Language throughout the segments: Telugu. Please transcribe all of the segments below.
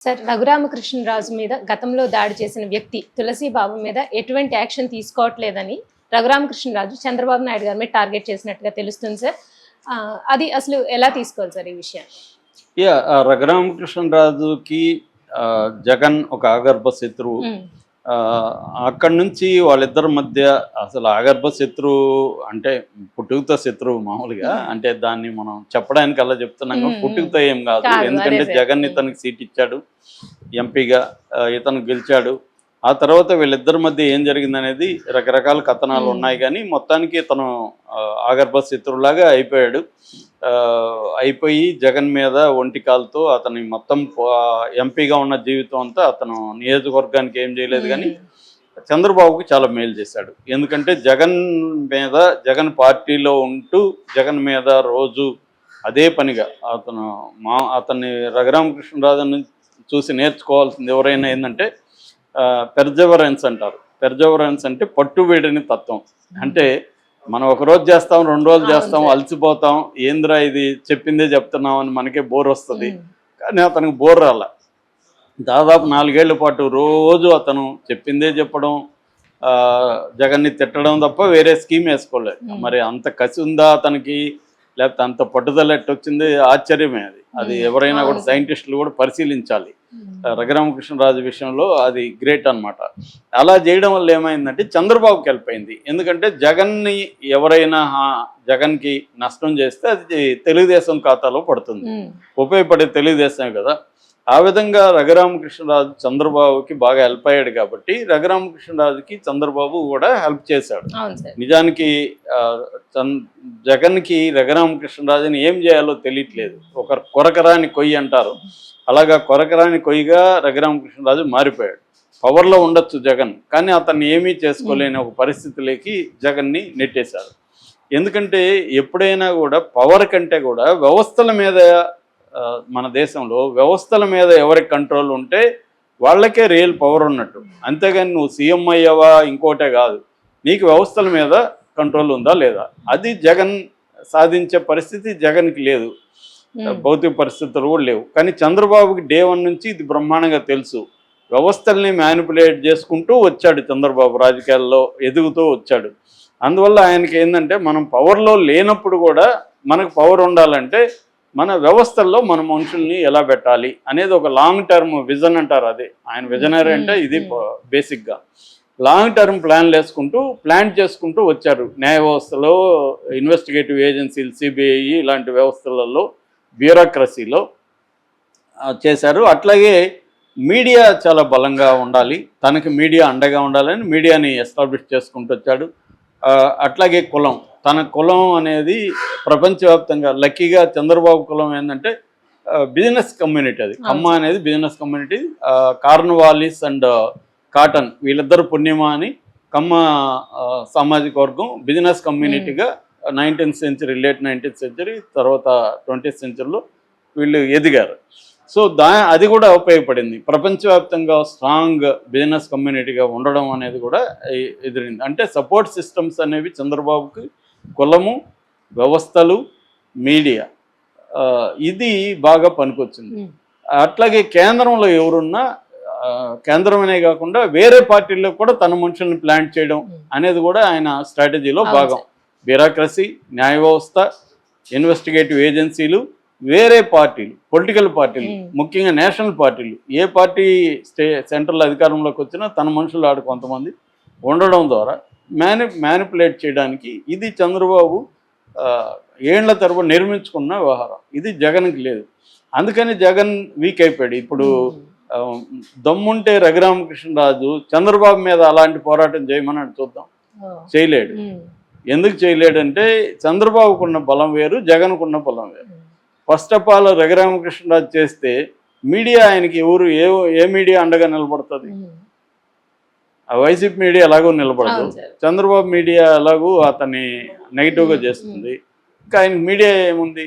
సార్ రఘురామకృష్ణరాజు మీద గతంలో దాడి చేసిన వ్యక్తి తులసి బాబు మీద ఎటువంటి యాక్షన్ తీసుకోవట్లేదని రఘురామకృష్ణరాజు చంద్రబాబు నాయుడు గారి మీద టార్గెట్ చేసినట్టుగా తెలుస్తుంది సార్. అది అసలు ఎలా తీసుకోవాలి సార్ ఈ విషయాన్ని? రఘురామకృష్ణరాజుకి జగన్ ఒక ఆగర్భ శత్రువు. అక్కడి నుంచి వాళ్ళిద్దరి మధ్య అసలు ఆగర్భ శత్రువు అంటే పుట్టుకతో శత్రువు మామూలుగా, అంటే దాన్ని మనం చెప్పడానికి అలా చెప్తున్నాం, పుట్టుకతో ఏం కాదు. ఎందుకంటే జగన్ ఇతనికి సీట్ ఇచ్చాడు, ఎంపీగా ఇతను గెలిచాడు. ఆ తర్వాత వీళ్ళిద్దరి మధ్య ఏం జరిగింది అనేది రకరకాల కథనాలు ఉన్నాయి, కానీ మొత్తానికి ఇతను ఆగర్భ శత్రువులాగా అయిపోయి జగన్ మీద ఒంటికాలతో అతని మొత్తం ఎంపీగా ఉన్న జీవితం అంతా అతను నియోజకవర్గానికి ఏం చేయలేదు, కానీ చంద్రబాబుకి చాలా మేలు చేశాడు. ఎందుకంటే జగన్ పార్టీలో ఉంటూ జగన్ మీద రోజు అదే పనిగా అతన్ని రఘురామకృష్ణరాజుని చూసి నేర్చుకోవాల్సింది ఎవరైనా ఏంటంటే పెర్జవరెన్స్ అంటారు. పెర్జవరెన్స్ అంటే పట్టుబిడని తత్వం. అంటే మనం ఒక రోజు చేస్తాం, 2 రోజులు చేస్తాం, అలసిపోతాం, ఏంద్రా ఇది చెప్పిందే చెప్తున్నాం అని మనకే బోర్ వస్తుంది. కానీ అతనికి బోర్ రాల. దాదాపు 4 ఏళ్ల పాటు రోజు అతను చెప్పిందే చెప్పడం, జగన్ని తిట్టడం తప్ప వేరే స్కీమ్ వేసుకోలేదు. మరి అంత కసి ఉందా అతనికి, లేకపోతే అంత పట్టుదల ఎట్టొచ్చింది? ఆశ్చర్యమే. అది ఎవరైనా కూడా సైంటిస్టులు కూడా పరిశీలించాలి. రఘురామకృష్ణరాజు విషయంలో అది గ్రేట్ అనమాట. అలా చేయడం వల్ల ఏమైందంటే చంద్రబాబుకి హెల్ప్ అయింది. ఎందుకంటే జగన్కి నష్టం చేస్తే అది తెలుగుదేశం ఖాతాలో పడుతుంది, ఉపయోగపడే తెలుగుదేశమే కదా. ఆ విధంగా రఘురామకృష్ణరాజు చంద్రబాబుకి బాగా హెల్ప్ అయ్యాడు కాబట్టి రఘురామకృష్ణరాజుకి చంద్రబాబు కూడా హెల్ప్ చేశాడు. నిజానికి జగన్కి రఘురామకృష్ణరాజుని ఏం చేయాలో తెలియట్లేదు. ఒక కొరకరాని కొయ్యి అంటారు, అలాగా కొరకరాని కొయ్యిగా రఘురామకృష్ణరాజు మారిపోయాడు. పవర్లో ఉండొచ్చు జగన్, కానీ అతన్ని ఏమీ చేసుకోలేని ఒక పరిస్థితిలోకి జగన్ని నెట్టేశారు. ఎందుకంటే ఎప్పుడైనా కూడా పవర్ కంటే కూడా వ్యవస్థల మీద, మన దేశంలో వ్యవస్థల మీద ఎవరికి కంట్రోల్ ఉంటే వాళ్ళకే రియల్ పవర్ ఉన్నట్టు. అంతేగాని నువ్వు సీఎం అయ్యావా ఇంకోటే కాదు, నీకు వ్యవస్థల మీద కంట్రోల్ ఉందా లేదా, అది జగన్ సాధించే పరిస్థితి జగన్కి లేదు, భౌతిక పరిస్థితులు కూడా లేవు. కానీ చంద్రబాబుకి డే 1 నుంచి ఇది బ్రహ్మాండంగా తెలుసు. వ్యవస్థల్ని మ్యానిపులేట్ చేసుకుంటూ వచ్చాడు చంద్రబాబు, రాజకీయాల్లో ఎదుగుతూ వచ్చాడు. అందువల్ల ఆయనకి ఏంటంటే మనం పవర్లో లేనప్పుడు కూడా మనకు పవర్ ఉండాలంటే మన వ్యవస్థల్లో మన మనుషుల్ని ఎలా పెట్టాలి అనేది ఒక లాంగ్ టర్మ్ విజన్ అంటారు. అదే ఆయన విజనరీ అంటే ఇది బేసిక్గా లాంగ్ టర్మ్ ప్లాన్ చేసుకుంటూ వచ్చారు. న్యాయ వ్యవస్థలో, ఇన్వెస్టిగేటివ్ ఏజెన్సీలు, సిబిఐ ఇలాంటి వ్యవస్థలలో, బ్యూరోక్రసీలో చేశారు. అట్లాగే మీడియా చాలా బలంగా ఉండాలి, తనకి మీడియా అండగా ఉండాలని మీడియాని ఎస్టాబ్లిష్ చేసుకుంటూ వచ్చాడు. అట్లాగే తన కులం అనేది ప్రపంచవ్యాప్తంగా, లక్కీగా చంద్రబాబు కులం ఏంటంటే బిజినెస్ కమ్యూనిటీ. అది కమ్మ అనేది business community. Cornwallis and Cotton వీళ్ళిద్దరు పుణ్యమా అని కమ్మ సామాజిక వర్గం బిజినెస్ కమ్యూనిటీగా 19th century, late 19th century, తర్వాత 20th సెంచరీలో వీళ్ళు ఎదిగారు. సో అది కూడా ఉపయోగపడింది. ప్రపంచవ్యాప్తంగా స్ట్రాంగ్ బిజినెస్ కమ్యూనిటీగా ఉండడం అనేది కూడా ఎదిరింది. అంటే సపోర్ట్ సిస్టమ్స్ అనేవి చంద్రబాబుకి కులము, వ్యవస్థలు, మీడియా, ఇది బాగా పనికొచ్చింది. అట్లాగే కేంద్రంలో ఎవరున్నా, కేంద్రమనే కాకుండా వేరే పార్టీల్లో కూడా తన మనుషుల్ని ప్లాంట్ చేయడం అనేది కూడా ఆయన స్ట్రాటజీలో భాగం. బ్యూరోక్రసీ, న్యాయ వ్యవస్థ, ఇన్వెస్టిగేటివ్ ఏజెన్సీలు, వేరే పార్టీలు, పొలిటికల్ పార్టీలు, ముఖ్యంగా నేషనల్ పార్టీలు, ఏ పార్టీ సెంట్రల్ అధికారంలోకి వచ్చినా తన మనుషులు ఆడు కొంతమంది ఉండడం ద్వారా మ్యానిపులేట్ చేయడానికి ఇది చంద్రబాబు ఏళ్ల తరబడి నిర్మించుకున్న వ్యవహారం. ఇది జగన్కి లేదు. అందుకని జగన్ వీక్ అయిపోయాడు. ఇప్పుడు దమ్ముంటే రఘురామకృష్ణరాజు చంద్రబాబు మీద అలాంటి పోరాటం చేయమని చూద్దాం, చేయలేడు. ఎందుకు చేయలేడంటే చంద్రబాబుకున్న బలం వేరు, జగన్కున్న బలం వేరు. ఫస్ట్ ఆఫ్ ఆల్ రఘురామకృష్ణరాజు చేస్తే మీడియా ఆయనకి ఏ మీడియా అండగా నిలబడుతుంది? ఆ వైసీపీ మీడియా ఎలాగో నిలబడదు, చంద్రబాబు మీడియా ఎలాగో అతన్ని నెగిటివ్గా చేస్తుంది. ఇంకా ఆయనకి మీడియా ఏముంది?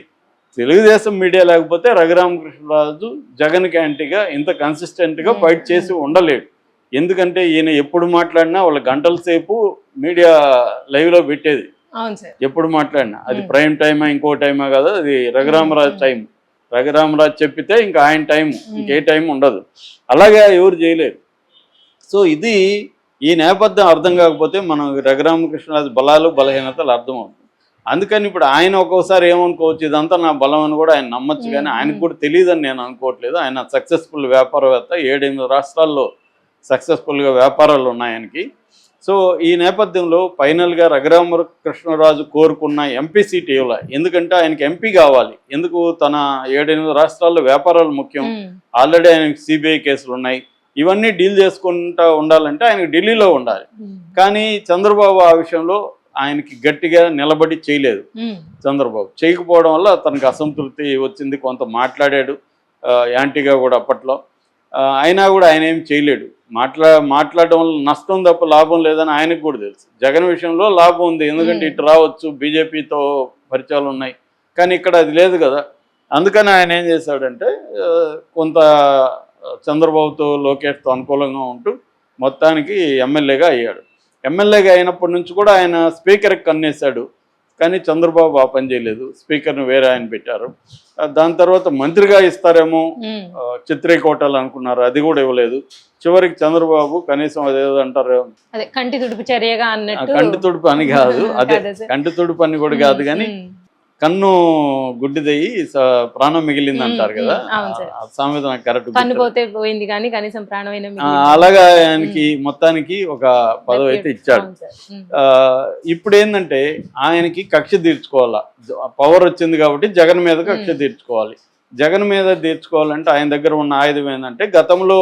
తెలుగుదేశం మీడియా లేకపోతే రఘురామకృష్ణరాజు జగన్కి యాంటీగా ఇంత కన్సిస్టెంట్గా ఫైట్ చేసి ఉండలేడు. ఎందుకంటే ఈయన ఎప్పుడు మాట్లాడినా వాళ్ళ గంటల సేపు మీడియా లైవ్లో పెట్టేది. ఎప్పుడు మాట్లాడినా అది ప్రైమ్ టైమా ఇంకో టైమా కదా, అది రఘురామరాజు టైం. రఘురామరాజు చెప్పితే ఇంకా ఆయన టైం ఇంకే టైం ఉండదు. అలాగే ఎవరు చేయలేరు. సో ఇది ఈ నేపథ్యం అర్థం కాకపోతే మనం రఘురామకృష్ణరాజు బలాలు బలహీనతలు అర్థమవుతుంది. అందుకని ఇప్పుడు ఆయన ఒక్కోసారి ఏమనుకోవచ్చు, ఇదంతా నా బలం అని కూడా ఆయన నమ్మచ్చు, కానీ ఆయనకు కూడా తెలియదని నేను అనుకోవట్లేదు. ఆయన సక్సెస్ఫుల్ వ్యాపారవేత్త, 7-8 రాష్ట్రాల్లో సక్సెస్ఫుల్గా వ్యాపారాలు ఉన్నాయి ఆయనకి. సో ఈ నేపథ్యంలో ఫైనల్గా రఘురామకృష్ణరాజు కోరుకున్న ఎంపీ సీట్ ఇవ్వాలి. ఎందుకంటే ఆయనకి ఎంపీ కావాలి. ఎందుకు? తన 7-8 రాష్ట్రాల్లో వ్యాపారాలు ముఖ్యం. ఆల్రెడీ ఆయనకి సిబిఐ కేసులు ఉన్నాయి. ఇవన్నీ డీల్ చేసుకుంటూ ఉండాలంటే ఆయనకి ఢిల్లీలో ఉండాలి. కానీ చంద్రబాబు ఆ విషయంలో ఆయనకి గట్టిగా నిలబడి చేయలేదు. చంద్రబాబు చేయకపోవడం వల్ల తనకు అసంతృప్తి వచ్చింది. కొంత మాట్లాడాడు యాంటీగా కూడా అప్పట్లో. అయినా కూడా ఆయన ఏం చేయలేడు. మాట్లాడడం వల్ల నష్టం తప్ప లాభం లేదని ఆయనకు కూడా తెలుసు. జగన్ విషయంలో లాభం ఉంది, ఎందుకంటే ఇటు రావచ్చు, బీజేపీతో పరిచయాలు ఉన్నాయి. కానీ ఇక్కడ అది లేదు కదా. అందుకని ఆయన ఏం చేశాడంటే కొంత చంద్రబాబుతో లోకేష్తో అనుకూలంగా ఉంటూ మొత్తానికి ఎమ్మెల్యేగా అయ్యాడు. ఎమ్మెల్యేగా అయినప్పటి నుంచి కూడా ఆయన స్పీకర్కి కన్నేశాడు. కానీ చంద్రబాబు ఆ పని చేయలేదు. స్పీకర్ని వేరే ఆయన పెట్టారు. దాని తర్వాత మంత్రిగా ఇస్తారేమో చిత్రీకోటాలు అనుకున్నారు, అది కూడా ఇవ్వలేదు. చివరికి చంద్రబాబు కనీసం అదేదో అంటారు, కంటి తుడుపు చర్యగా అన్నట్టు. కంటి తుడుపు అని కాదు, అదే కంటి తుడుపు అని కూడా కాదు, కానీ కన్ను గుడ్డిదయ్యి ప్రాణం మిగిలింది అంటారు కదా, సామెత నాకు కరెక్ట్. కన్ను పోతే పోయింది కానీ కనీసం ప్రాణమైన అలాగా ఆయనకి మొత్తానికి ఒక పదవి అయితే ఇచ్చాడు. ఇప్పుడు ఏంటంటే ఆయనకి కక్ష తీర్చుకోవాలా, పవర్ వచ్చింది కాబట్టి జగన్ మీద కక్ష తీర్చుకోవాలి. జగన్ మీద తీర్చుకోవాలంటే ఆయన దగ్గర ఉన్న ఆయుధం ఏంటంటే గతంలో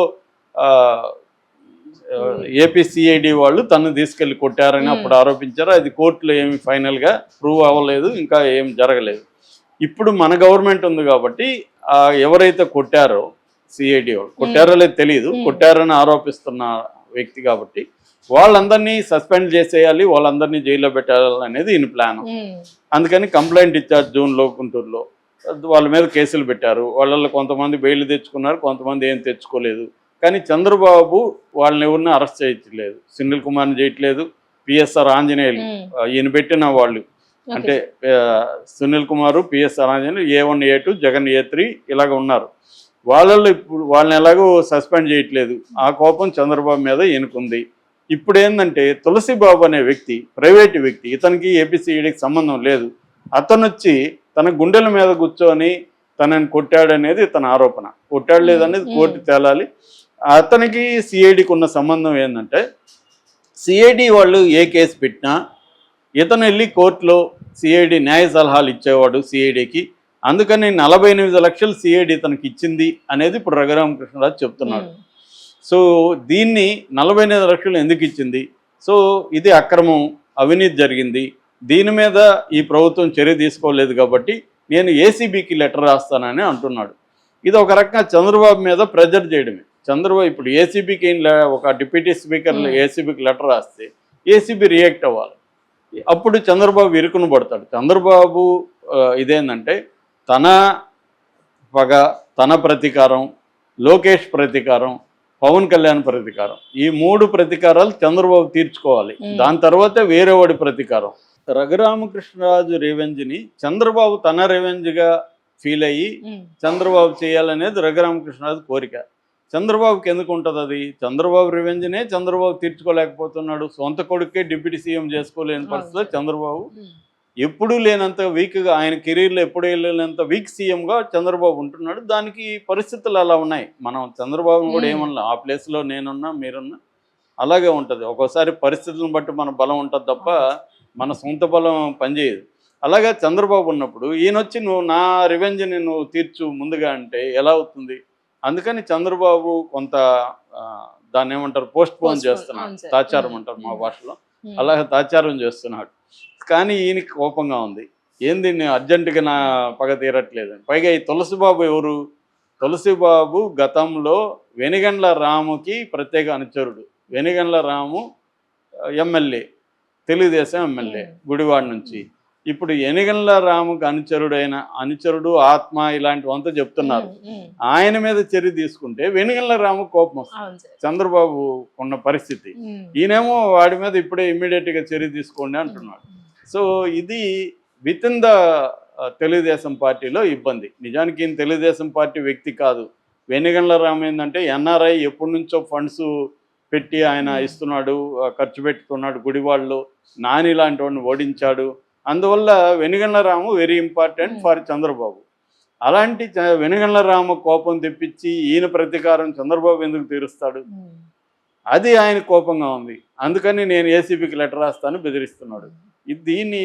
ఏపీ సిఐడి వాళ్ళు తను తీసుకెళ్లి కొట్టారని అప్పుడు ఆరోపించారు. అది కోర్టులో ఏమి ఫైనల్గా ప్రూవ్ అవ్వలేదు, ఇంకా ఏం జరగలేదు. ఇప్పుడు మన గవర్నమెంట్ ఉంది కాబట్టి ఎవరైతే కొట్టారో సిఐడి వాళ్ళు కొట్టారో లేదు తెలియదు, కొట్టారని ఆరోపిస్తున్న వ్యక్తి కాబట్టి వాళ్ళందరినీ సస్పెండ్ చేసేయాలి, వాళ్ళందరినీ జైల్లో పెట్టాలి అనేది ఈయన ప్లాన్. అందుకని కంప్లైంట్ ఇచ్చారు జూన్లో గుంటూరులో. వాళ్ళ మీద కేసులు పెట్టారు. వాళ్ళల్లో కొంతమంది బెయిల్ తెచ్చుకున్నారు, కొంతమంది ఏం తెచ్చుకోలేదు. కానీ చంద్రబాబు వాళ్ళని ఎవరిని అరెస్ట్ చేయట్లేదు. సునీల్ కుమార్ని చేయట్లేదు. పిఎస్ఆర్ ఆంజనేయులు ఈయన పెట్టిన వాళ్ళు అంటే Sunil Kumar, PSR Anjaneyulu A1 A2 Jagan A3 ఇలాగ ఉన్నారు. వాళ్ళల్లో ఇప్పుడు వాళ్ళని ఎలాగో సస్పెండ్ చేయట్లేదు. ఆ కోపం చంద్రబాబు మీద ఈయనకుంది. ఇప్పుడు ఏంటంటే తులసిబాబు అనే వ్యక్తి ప్రైవేటు వ్యక్తి, ఇతనికి ఏపీసీఈడికి సంబంధం లేదు. అతను వచ్చి తన గుండెల మీద కూర్చొని తనని కొట్టాడనేది తన ఆరోపణ. కొట్టాడు లేదనేది కోర్టు తేలాలి. అతనికి సిఐడికి ఉన్న సంబంధం ఏంటంటే సిఐడి వాళ్ళు ఏ కేసు పెట్టినా ఇతను వెళ్ళి కోర్టులో సిఐడి న్యాయ సలహాలు ఇచ్చేవాడు సిఐడికి. అందుకని 48 లక్షలు సిఐడి ఇతనికి ఇచ్చింది అనేది ఇప్పుడు రఘురామకృష్ణరాజు చెప్తున్నాడు. సో దీన్ని 48 లక్షలు ఎందుకు ఇచ్చింది? సో ఇది అక్రమం, అవినీతి జరిగింది, దీని మీద ఈ ప్రభుత్వం చర్య తీసుకోలేదు కాబట్టి నేను ఏసీబీకి లెటర్ రాస్తానని అంటున్నాడు. ఇది ఒక రకంగా చంద్రబాబు మీద ప్రెజర్ చేయడమే. చంద్రబాబు ఇప్పుడు ఏసీబీకి ఒక డిప్యూటీ స్పీకర్ ఏసీబీకి లెటర్ రాస్తే ఏసీబీ రియాక్ట్ అవ్వాలి. అప్పుడు చంద్రబాబు ఇరుకును పడతాడు. చంద్రబాబు ఇదేంటంటే తన పగ, తన ప్రతీకారం, లోకేష్ ప్రతీకారం, పవన్ కళ్యాణ్ ప్రతీకారం, ఈ 3 ప్రతీకారాలు చంద్రబాబు తీర్చుకోవాలి. దాని తర్వాతే వేరే వాడి ప్రతీకారం. రఘురామకృష్ణరాజు రివెంజ్ని చంద్రబాబు తన రివెంజ్గా ఫీల్ అయ్యి చంద్రబాబు చేయాలనేది రఘురామకృష్ణరాజు కోరిక. చంద్రబాబుకి ఎందుకు ఉంటుంది అది? చంద్రబాబు రివెంజ్నే చంద్రబాబు తీర్చుకోలేకపోతున్నాడు. సొంత కొడుకే డిప్యూటీ సీఎం చేసుకోలేని పరిస్థితిలో చంద్రబాబు ఎప్పుడూ లేనంత వీక్గా, ఆయన కెరీర్లో ఎప్పుడూ లేనంత వీక్ సీఎంగా చంద్రబాబు ఉంటున్నాడు. దానికి పరిస్థితులు అలా ఉన్నాయి. మనం చంద్రబాబును కూడా ఏమన్నా ఆ ప్లేస్లో నేనున్నా మీరున్నా అలాగే ఉంటుంది. ఒక్కోసారి పరిస్థితులను బట్టి మన బలం ఉంటుంది తప్ప మన సొంత బలం పనిచేయదు. అలాగే చంద్రబాబు ఉన్నప్పుడు ఈయనొచ్చి నువ్వు నా రివెంజ్ని నువ్వు తీర్చు ముందుగా అంటే ఎలా అవుతుంది? అందుకని చంద్రబాబు కొంత దాన్ని ఏమంటారు, పోస్ట్ పోన్ చేస్తున్నాడు. తాచారం అంటారు మా భాషలో, అలాగే తాచారం చేస్తున్నాడు. కానీ ఈయనకి కోపంగా ఉంది, ఏంది నేను అర్జెంటుగా నా పగ తీరట్లేదు. పైగా ఈ తులసిబాబు ఎవరు? తులసిబాబు గతంలో వెనిగండ్ల రాముకి ప్రత్యేక అనుచరుడు. వెనిగండ్ల రాము ఎమ్మెల్యే, తెలుగుదేశం ఎమ్మెల్యే గుడివాడ నుంచి. ఇప్పుడు ఎనిగండ్ల రాముకి అనుచరుడు ఆత్మ ఇలాంటివంతా చెప్తున్నారు. ఆయన మీద చర్య తీసుకుంటే వెనిగండ్ల రాముకు కోపం వస్తుంది. చంద్రబాబు ఉన్న పరిస్థితి, ఈయనేమో వాడి మీద ఇప్పుడే ఇమ్మీడియట్గా చర్య తీసుకోండి అంటున్నాడు. సో ఇది విత్ ఇన్ ద తెలుగుదేశం పార్టీలో ఇబ్బంది. నిజానికి ఈయన తెలుగుదేశం పార్టీ వ్యక్తి కాదు. వెనిగండ్ల రామ్ ఏంటంటే ఎన్ఆర్ఐ ఎప్పటి నుంచో ఫండ్స్ పెట్టి ఆయన ఇస్తున్నాడు, ఖర్చు పెట్టుకున్నాడు. గుడివాళ్ళు నాని లాంటి వాడిని ఓడించాడు. అందువల్ల వెనిగండ్ల రాము వెరీ ఇంపార్టెంట్ ఫర్ చంద్రబాబు. అలాంటి వెనిగండ్ల రామ కోపం తెప్పించి ఈయన ప్రతీకారం చంద్రబాబు ఎందుకు తీరుస్తాడు? అది ఆయన కోపంగా ఉంది. అందుకని నేను ఏసీబీకి లెటర్ రాస్తాను బెదిరిస్తున్నాడు. దీన్ని